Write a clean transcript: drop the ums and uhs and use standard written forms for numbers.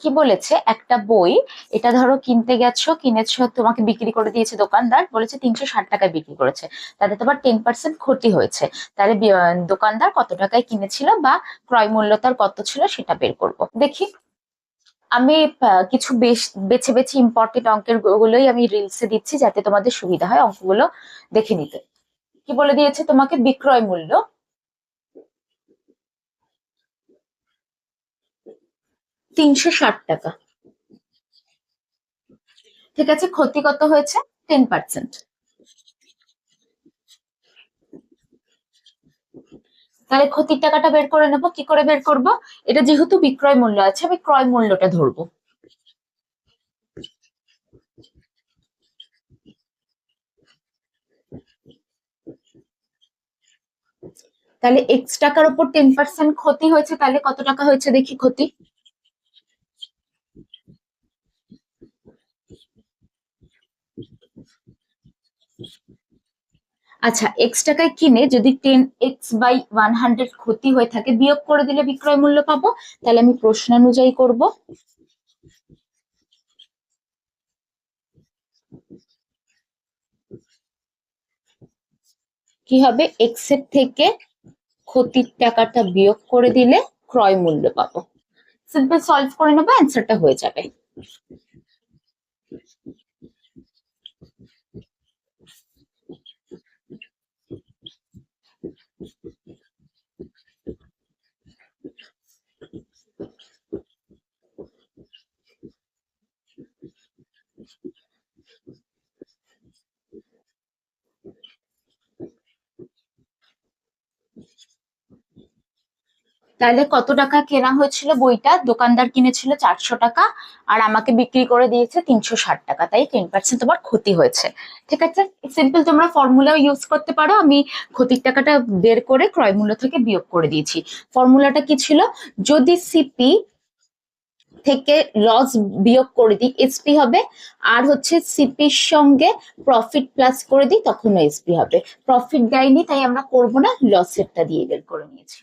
কি বলেছে, একটা বই, এটা ধরো কিনতে গেছো, কিনেছো, তোমাকে বিক্রি করে দিয়েছে দোকানদার, বলেছে 360 টাকায় বিক্রি করেছে, তাতে তোমার 10% ক্ষতি হয়েছে। তাহলে দোকানদার কত টাকায় কিনেছিল বা ক্রয় মূল্য তার কত ছিল সেটা বের করব। দেখি, আমি কিছু বেছে বেছে ইম্পর্টেন্ট অঙ্কের গুলোই আমি রিলসে দিচ্ছি যাতে তোমাদের সুবিধা হয় অঙ্কগুলো দেখে নিতে। কি বলে দিয়েছে তোমাকে, বিক্রয় মূল্য 360 টাকা। ঠিক আছে, ক্ষতি কত হয়েছে? 10%। তাহলে ক্ষতির টাকাটা বের করে নেবো, কি করে বের করব? এটা যেহেতু বিক্রয় মূল্য আছে, আমি ক্রয় মূল্যটা ধরবো। তাহলে এক্স টাকার উপর 10% ক্ষতি হয়েছে, তাহলে কত টাকা হয়েছে দেখি ক্ষতি। আচ্ছা, এক্স টাকায় কিনে যদি 10x/100 ক্ষতি হয়ে থাকে, বিয়োগ করে দিলে বিক্রয় মূল্য পাবো। তাহলে আমি প্রশ্নানুযায়ী করব। কি হবে, এক্স এর থেকে ক্ষতির টাকাটা বিয়োগ করে দিলে ক্রয় মূল্য পাবো। সিম্পল সলভ করে নেবো, অ্যান্সারটা হয়ে যাবে। তাহলে কত টাকা কেনা হয়েছিল বইটা? দোকানদার কিনেছিল 400 টাকা, আর আমাকে বিক্রি করে দিয়েছে 360 টাকা, তাই 10% তোমার ক্ষতি হয়েছে। ঠিক আছে, সিম্পল তোমরা ফর্মুলাও ইউজ করতে পারো, আমি ক্ষতির টাকাটা বের করে ক্রয় মূল্য থেকে বিয়োগ করে দিয়েছি। ফর্মুলাটা কি ছিল? যদি সিপি থেকে লস বিয়োগ করে দিই, এসপি হবে। আর হচ্ছে সিপির সঙ্গে প্রফিট প্লাস করে দিই, তখন এসপি হবে। প্রফিট দেয়নি তাই আমরা করবো না, লসেরটা দিয়ে বের করে নিয়েছি।